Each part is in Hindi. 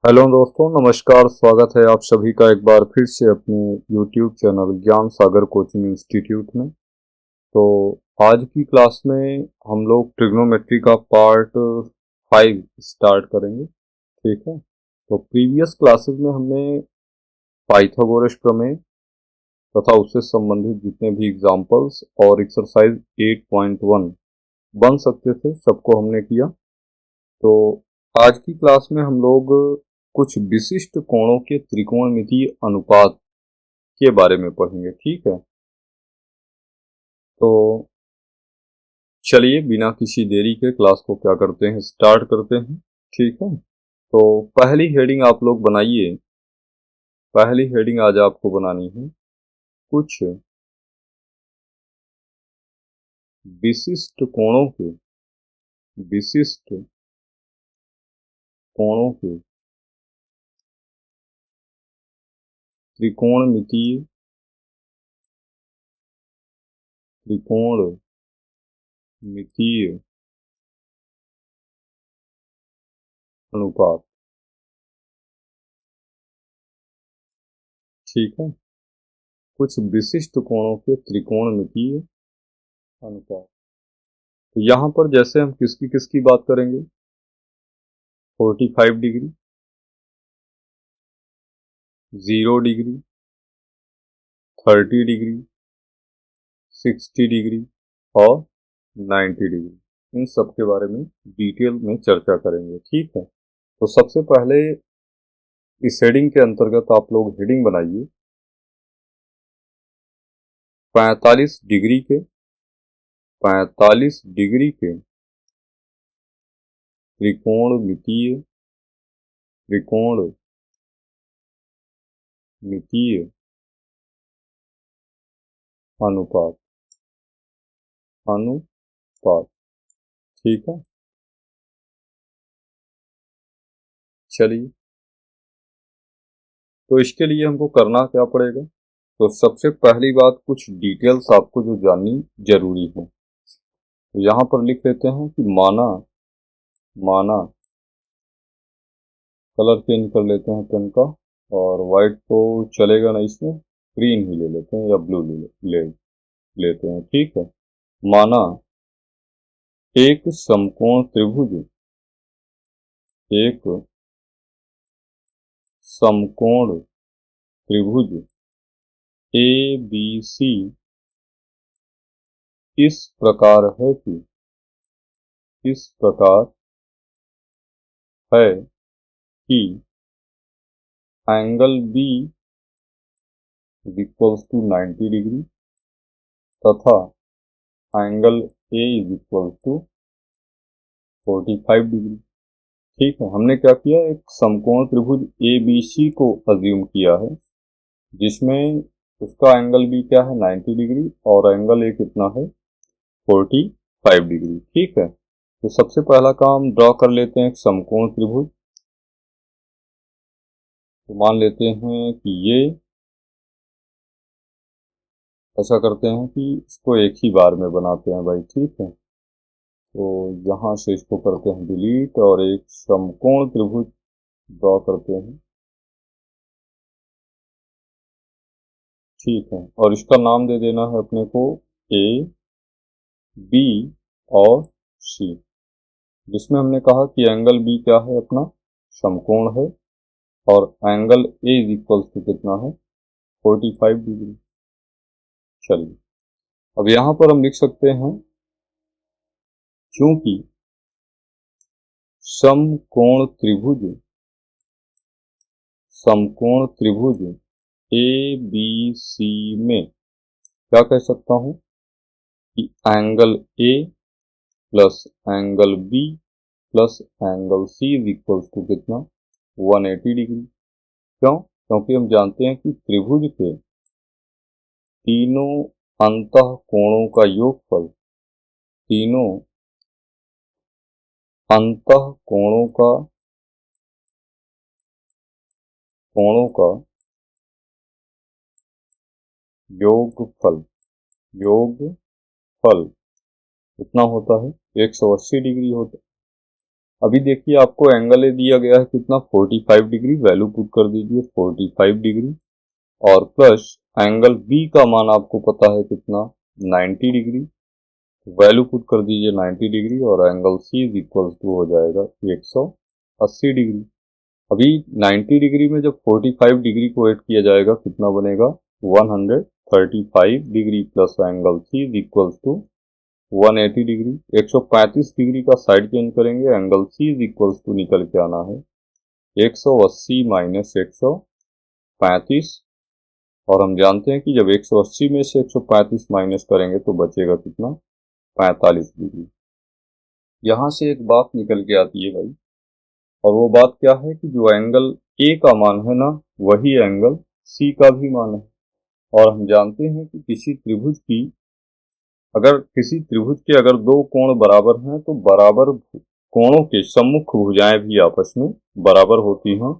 हेलो दोस्तों, नमस्कार। स्वागत है आप सभी का एक बार फिर से अपने YouTube चैनल ज्ञान सागर कोचिंग इंस्टीट्यूट में। तो आज की क्लास में हम लोग ट्रिग्नोमेट्री का पार्ट 5 स्टार्ट करेंगे। ठीक है। तो प्रीवियस क्लासेस में हमने पाइथागोरस प्रमेय तथा उससे संबंधित जितने भी एग्जांपल्स और एक्सरसाइज 8.1 बन सकते थे सबको हमने किया। तो आज की क्लास में हम लोग कुछ विशिष्ट कोणों के त्रिकोणमितीय अनुपात के बारे में पढ़ेंगे। ठीक है। तो चलिए बिना किसी देरी के क्लास को क्या करते हैं, स्टार्ट करते हैं। ठीक है। तो पहली हेडिंग आप लोग बनाइए। पहली हेडिंग आज आपको बनानी है कुछ विशिष्ट कोणों के विशिष्ट कोणों के त्रिकोणमितीय त्रिकोणमितीय अनुपात। ठीक है। कुछ विशिष्ट कोणों के त्रिकोणमितीय अनुपात। तो यहाँ पर जैसे हम किसकी किसकी बात करेंगे, 45 डिग्री, 0 डिग्री, 30 डिग्री, 60 डिग्री और 90 डिग्री, इन सब के बारे में डिटेल में चर्चा करेंगे। ठीक है। तो सबसे पहले इस हेडिंग के अंतर्गत आप लोग हेडिंग बनाइए 45 डिग्री के त्रिकोणमितीय त्रिकोणमितीय अनुपात अनुपात। ठीक है। चलिए, तो इसके लिए हमको करना क्या पड़ेगा। तो सबसे पहली बात, कुछ डिटेल्स आपको जो जाननी जरूरी है। तो यहाँ पर लिख लेते हैं कि माना माना कलर चेंज कर लेते हैं पेन का, और वाइट तो चलेगा नहीं, इसमें ग्रीन ही ले लेते हैं या ब्लू ले लेते हैं। ठीक है। माना एक समकोण त्रिभुज एक समकोण त्रिभुज ए बी सी इस प्रकार है कि इस प्रकार है कि angle B is equals to 90 degree तथा angle A is equals to 45 degree. ठीक है। हमने क्या किया, एक समकोण त्रिभुज ए बी सी को अज्यूम किया है, जिसमें उसका एंगल बी क्या है, 90 डिग्री, और एंगल ए कितना है, 45 डिग्री। ठीक है। तो सबसे पहला काम ड्रॉ कर लेते हैं एक समकोण त्रिभुज। तो मान लेते हैं कि ये, ऐसा करते हैं कि इसको एक ही बार में बनाते हैं भाई। ठीक है। तो यहाँ से इसको करते हैं डिलीट और एक समकोण त्रिभुज ड्रॉ करते हैं। ठीक है। और इसका नाम दे देना है अपने को ए बी और सी, जिसमें हमने कहा कि एंगल बी क्या है, अपना समकोण है, और angle A is equals to कितना है, 45 डिग्री। चलिए, अब यहाँ पर हम लिख सकते हैं, क्योंकि समकोण त्रिभुज ए बी सी में क्या कह सकता हूं कि angle A plus angle B plus angle C is equals to कितना, 180 डिग्री। क्यों? क्योंकि हम जानते हैं कि त्रिभुज के तीनों अंतः कोणों का योगफल, तीनों अंतः कोणों का योगफल योगफल कितना होता है, 180 डिग्री होता है। अभी देखिए आपको एंगल ए दिया गया है कितना 45 डिग्री, वैल्यू पुट कर दीजिए 45 डिग्री, और प्लस एंगल बी का मान आपको पता है कितना 90 डिग्री, वैल्यू पुट कर दीजिए 90 डिग्री, और angle C is equal to हो जाएगा 180 डिग्री। अभी 90 डिग्री में जब 45 डिग्री को ऐड किया जाएगा कितना बनेगा 135 degree, plus angle C is equal to 180 degree. 135 degree का साइड चेंज करेंगे, angle C is equal to निकल के आना है 180 माइनस 135, और हम जानते हैं कि जब 180 में से 135 माइनस करेंगे तो बचेगा कितना 45 डिग्री। यहाँ से एक बात निकल के आती है भाई, और वो बात क्या है कि जो एंगल ए का मान है ना, वही एंगल सी का भी मान है। और हम जानते हैं कि किसी त्रिभुज के अगर दो कोण बराबर हैं तो बराबर कोणों के सम्मुख भुजाएं भी आपस में बराबर होती हैं,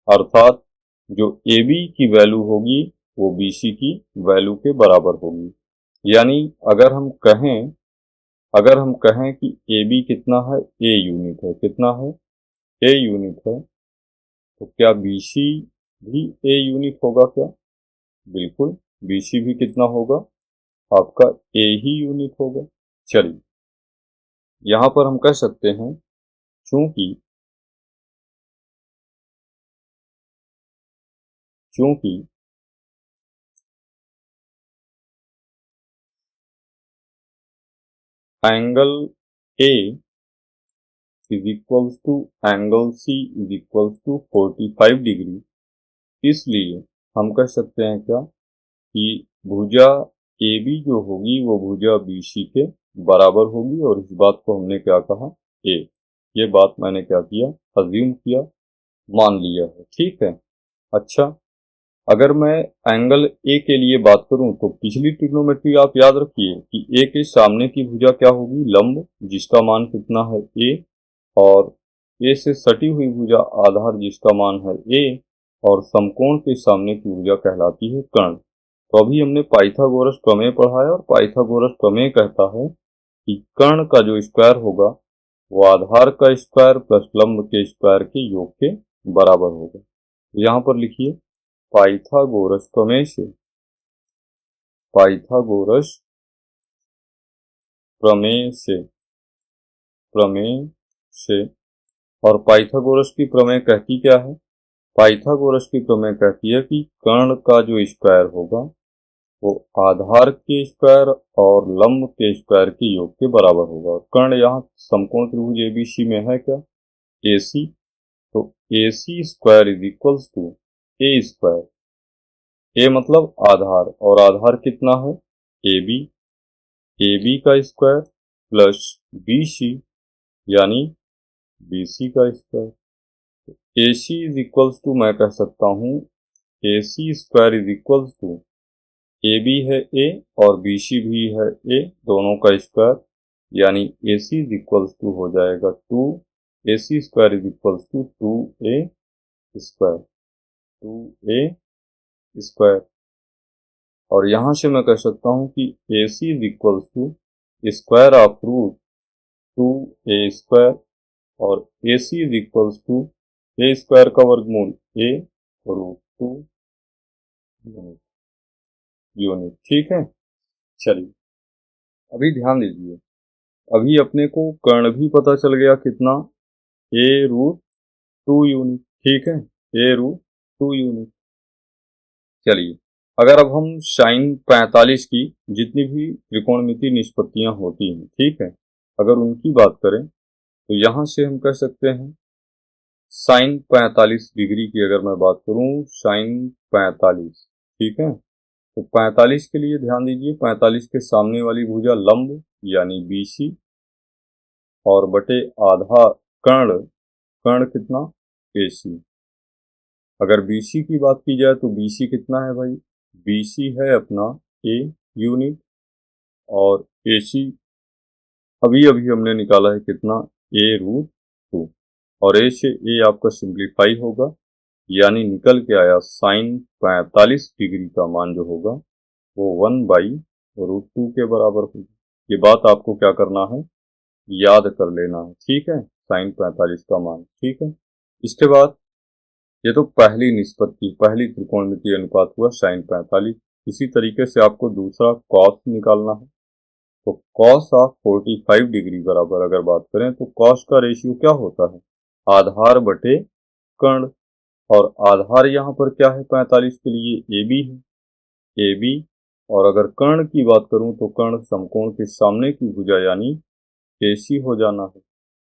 अर्थात जो ए बी की वैल्यू होगी वो बी सी की वैल्यू के बराबर होगी। यानी अगर हम कहें कि ए बी कितना है, ए यूनिट है, कितना है ए यूनिट है, तो क्या BC भी ए यूनिट होगा क्या? बिल्कुल, BC भी कितना होगा आपका ए ही यूनिट होगा। चलिए यहां पर हम कह सकते हैं चूंकि angle A is equals to angle C is equals to 45 degree, इसलिए हम कह सकते हैं क्या कि भुजा ए बी जो होगी वो भुजा BC के बराबर होगी, और इस बात को हमने क्या कहा ए, ये बात मैंने क्या किया अज्यूम किया, मान लिया है, ठीक है। अच्छा, अगर मैं एंगल ए के लिए बात करूं तो पिछली ट्रिग्नोमेट्री आप याद रखिए कि ए के सामने की भुजा क्या होगी लंब, जिसका मान कितना है ए, और ए से सटी हुई भुजा आधार जिसका मान है ए, और समकोण के सामने की भुजा कहलाती है कर्ण। तो अभी हमने पाइथागोरस प्रमेय पढ़ा है, और पाइथागोरस प्रमेय कहता है कि कर्ण का जो स्क्वायर होगा वो आधार का स्क्वायर प्लस लंब के स्क्वायर के योग के बराबर होगा। यहाँ पर लिखिए पाइथागोरस प्रमेय से, और पाइथागोरस की प्रमेय कहती क्या है? पाइथागोरस की प्रमेय कहती है कि कर्ण का जो स्क्वायर होगा वो आधार के स्क्वायर और लंब के स्क्वायर के योग के बराबर होगा। कर्ण यहाँ समकोण त्रिभुज ABC में है क्या AC, तो AC square is equals to A square, A मतलब आधार, और आधार कितना है AB, AB का स्क्वायर प्लस BC यानी BC का square. AC is equals to मैं कह सकता हूँ AC square is equals to AB है A और BC भी है A, दोनों का स्क्वायर, यानी AC इज इक्वल्स टू हो जाएगा 2, AC square is equals to 2A square, 2A square. और यहाँ से मैं कह सकता हूँ कि AC is equals to square of root 2A square, और AC is equals to A square का वर्गमूल A रूट 2 यूनिट, ठीक है। चलिए अभी ध्यान दीजिए, अभी अपने को कर्ण भी पता चल गया कितना A रूट 2 यूनिट, ठीक है, A रूट 2 यूनिट। चलिए अगर अब हम साइन 45 की जितनी भी त्रिकोणमितीय निष्पत्तियां होती हैं, ठीक है, अगर उनकी बात करें तो यहां से हम कह सकते हैं साइन 45 डिग्री की अगर मैं बात करूं, साइन 45, ठीक है, तो 45 के लिए ध्यान दीजिए 45 के सामने वाली भुजा लंब यानी BC, और बटे आधा कर्ण, कर्ण कितना AC। अगर BC की बात की जाए तो BC कितना है भाई, BC है अपना A यूनिट, और AC अभी अभी हमने निकाला है कितना A रूट 2, और A से A आपका सिंप्लीफाई होगा, यानी निकल के आया साइन 45 डिग्री का मान जो होगा वो 1/√2 के बराबर होगी। ये बात आपको क्या करना है, याद कर लेना है, ठीक है। साइन 45 का मान। ठीक है, इसके बाद ये तो पहली निष्पत्ति, पहली त्रिकोणमितीय अनुपात हुआ साइन 45। इसी तरीके से आपको दूसरा कॉस निकालना है। तो कॉस ऑफ 45 डिग्री बराबर अगर बात करें तो कॉस का रेशियो क्या होता है, आधार बटे कर्ण। और आधार यहाँ पर क्या है 45 के लिए, ए बी है, ए बी। और अगर कर्ण की बात करूं तो कर्ण समकोण के सामने की भुजा यानी AC हो जाना है।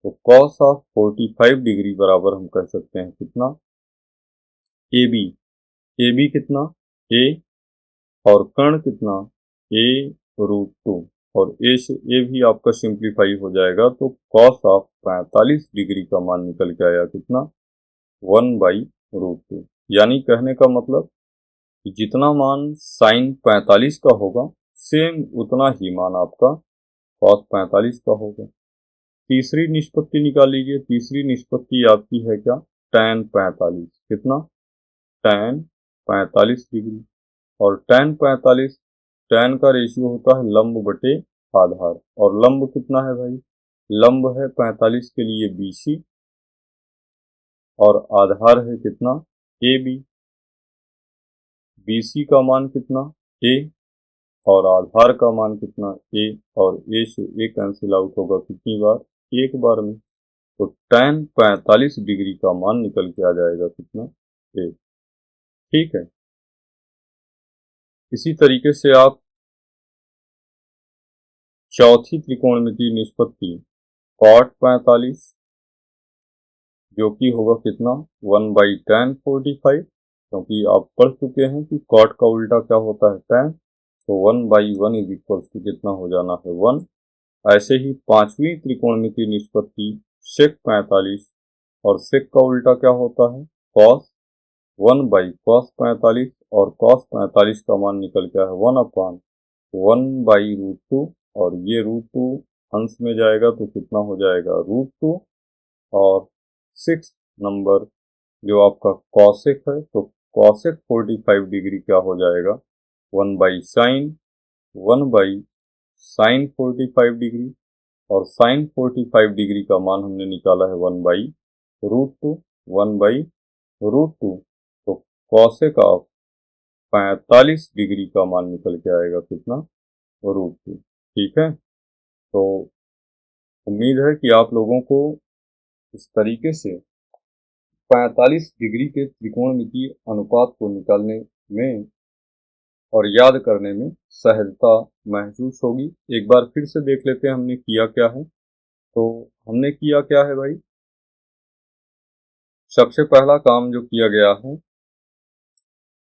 तो कॉस ऑफ 45 डिग्री बराबर हम कह सकते हैं कितना, ए बी। ए बी कितना, ए, और कर्ण कितना, A√2। और ए से ए भी आपका सिंप्लीफाई हो जाएगा तो कॉस ऑफ 45 डिग्री का मान निकल के आया कितना, 1/√2। यानी कहने का मतलब जितना मान साइन 45 का होगा सेम उतना ही मान आपका कॉस 45 का होगा। तीसरी निष्पत्ति निकाल लीजिए। तीसरी निष्पत्ति आपकी है क्या, tan 45। कितना, tan 45 डिग्री। और tan 45, tan का रेशियो होता है लंब बटे आधार। और लंब कितना है भाई, लंब है 45 के लिए BC, और आधार है कितना, AB। BC का मान कितना, A, और आधार का मान कितना, A। और A से A कैंसिल आउट होगा कितनी बार, एक बार में। तो tan 45 डिग्री का मान निकल के आ जाएगा कितना, A। ठीक है, इसी तरीके से आप चौथी त्रिकोणमितीय निष्पत्ति cot 45, जो कि होगा कितना, 1/tan 45। क्योंकि आप पढ़ चुके हैं कि cot का उल्टा क्या होता है, tan। तो 1/1 इज इक्वल टू कितना हो जाना है, 1। ऐसे ही पांचवी त्रिकोणमितीय निष्पत्ति sec 45, और sec का उल्टा क्या होता है, cos। 1/cos 45, और cos 45 का मान निकल के है 1/1/√2। और ये √2 अंश में जाएगा तो कितना हो जाएगा, √2। और 6 नंबर जो आपका कॉसेक है, तो कॉसेक 45 डिग्री क्या हो जाएगा, 1/sin 45 डिग्री। और साइन 45 डिग्री का मान हमने निकाला है 1/√2, 1/√2। तो कॉसेक ऑफ 45 डिग्री का मान निकल के आएगा कितना, √2। ठीक है, तो उम्मीद है कि आप लोगों को इस तरीके से 45 डिग्री के त्रिकोणमितीय अनुपात को निकालने में और याद करने में सहजता महसूस होगी। एक बार फिर से देख लेते हैं हमने किया क्या है। तो हमने किया क्या है भाई, सबसे पहला काम जो किया गया है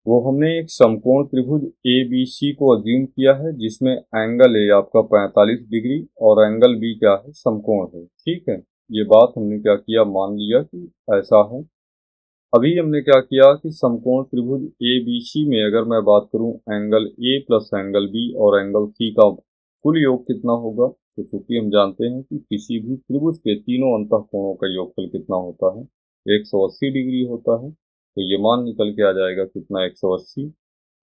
वो हमने एक समकोण त्रिभुज ABC को अज्यूम किया है, जिसमें एंगल A आपका 45 डिग्री और एंगल B क्या है, समकोण है। ठीक है, ये बात हमने क्या किया, मान लिया कि ऐसा है। अभी हमने क्या किया कि समकोण त्रिभुज ABC में अगर मैं बात करूं angle A plus angle B और एंगल C का कुल योग कितना होगा, तो चूंकि हम जानते हैं कि किसी भी त्रिभुज के तीनों अंतःकोणों का योगफल कितना होता है, 180 डिग्री होता है। तो ये मान निकल के आ जाएगा कितना, 180।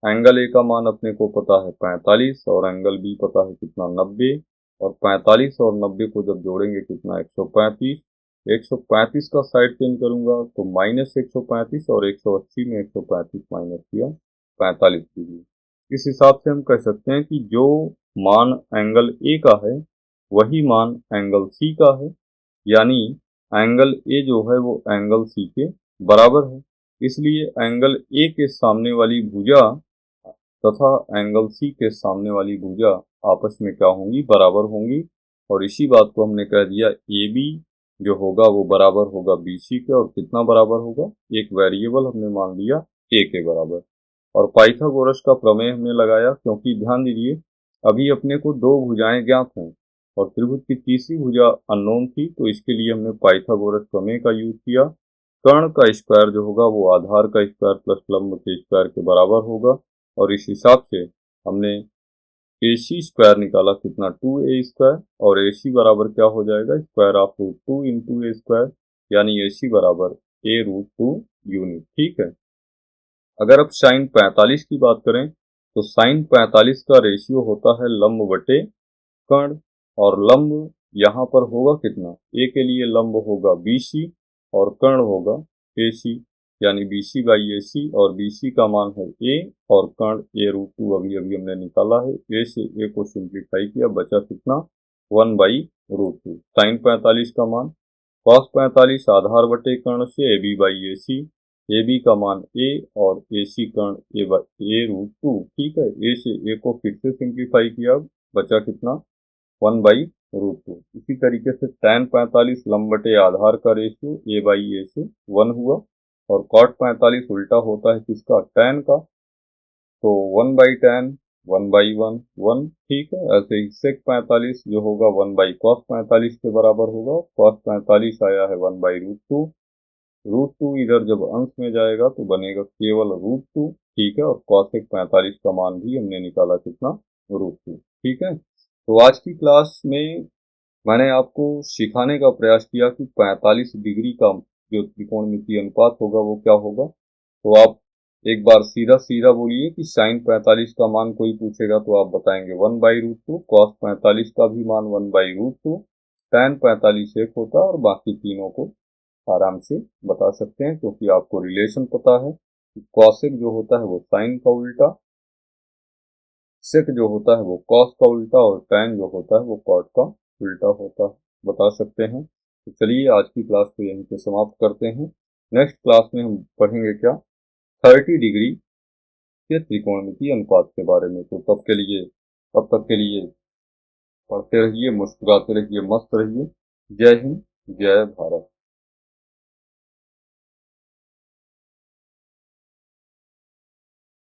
एंगल A का मान अपने को पता है 45, और एंगल B पता है कितना, 90। और 45 और 90 को जब जोड़ेंगे कितना, 135। 135 का साइड चेंज करूंगा तो -135, और 180 में 135 माइनस किया 45 डिग्री। इस हिसाब से हम कह सकते हैं कि जो मान एंगल A का है वही मान एंगल C का है, यानी एंगल A जो है वो एंगल C के बराबर है। इसलिए एंगल A के सामने वाली भुजा तथा एंगल C के सामने वाली भुजा आपस में क्या होंगी, बराबर होंगी। और इसी बात को हमने कह दिया AB जो होगा वो बराबर होगा BC के, और कितना बराबर होगा, एक वेरिएबल हमने मान लिया A के बराबर। और पाइथागोरस का प्रमेय हमने लगाया, क्योंकि ध्यान दीजिए अभी अपने को दो भुजाएं ज्ञात हैं और त्रिभुज की तीसरी भुजा अननोन थी, तो इसके लिए हमने पाइथागोरस प्रमेय का यूज किया। कर्ण का स्क्वायर जो होगा वो आधार का स्क्वायर प्लस लंब के स्क्वायर के बराबर होगा। और इस हिसाब से हमने AC स्क्वायर निकाला कितना, 2A स्क्वायर। और AC बराबर क्या हो जाएगा, square of √2 into A square, यानी AC बराबर A√2 यूनिट। ठीक है, अगर अब साइन 45 की बात करें तो साइन 45 का रेशियो होता है लंब बटे कर्ण। और लंब यहाँ पर होगा कितना, ए के लिए लंब होगा BC और कर्ण होगा AC, यानी BC बाई AC, और BC का मान है A और कर्ण A√2 अभी अभी हमने निकाला है। A से A को सिंप्लीफाई किया, बचा कितना 1/√2। साइन 45 का मान cos 45 आधार बटे कर्ण से AB बाई AC, AB का मान A और AC कर्ण A√2। ठीक है, A से A को फिर से सिंप्लीफाई किया, बचा कितना 1/√2। इसी तरीके से tan 45 लंब बटे आधार का रेशियो A बाई A से 1 हुआ, और cot 45 उल्टा होता है किसका, tan का, तो 1/tan 1/1 1। ठीक है, ऐसे ही sec 45 जो होगा 1/cos 45 के बराबर होगा। cos 45 आया है 1/√2, √2 इधर जब अंश में जाएगा तो बनेगा केवल √2। ठीक है, और cosec 45 का मान भी हमने निकाला कितना, √2। ठीक है, तो आज की क्लास में मैंने आपको सिखाने का प्रयास किया कि 45 डिग्री का जो त्रिकोणमितीय अनुपात होगा वो क्या होगा। तो आप एक बार सीधा सीधा बोलिए कि साइन 45 का मान कोई पूछेगा तो आप बताएंगे 1/√2, cos 45 का भी मान 1/√2, tan 45 एक होता है, और बाकी तीनों को आराम से बता सकते हैं क्योंकि आपको रिलेशन पता है। कॉसेक जो होता है वो साइन का उल्टा, सेक जो होता है वो कॉस का उल्टा, और टैन जो होता है वो कॉट का उल्टा होता है, बता सकते हैं। तो चलिए आज की क्लास को यहीं पे समाप्त करते हैं। नेक्स्ट क्लास में हम पढ़ेंगे क्या, 30 डिग्री के त्रिकोणमितीय अनुपात के बारे में। तो तब तक के लिए पढ़ते रहिए, मुस्कुराते रहिए, मस्त रहिए। जय हिंद, जय भारत।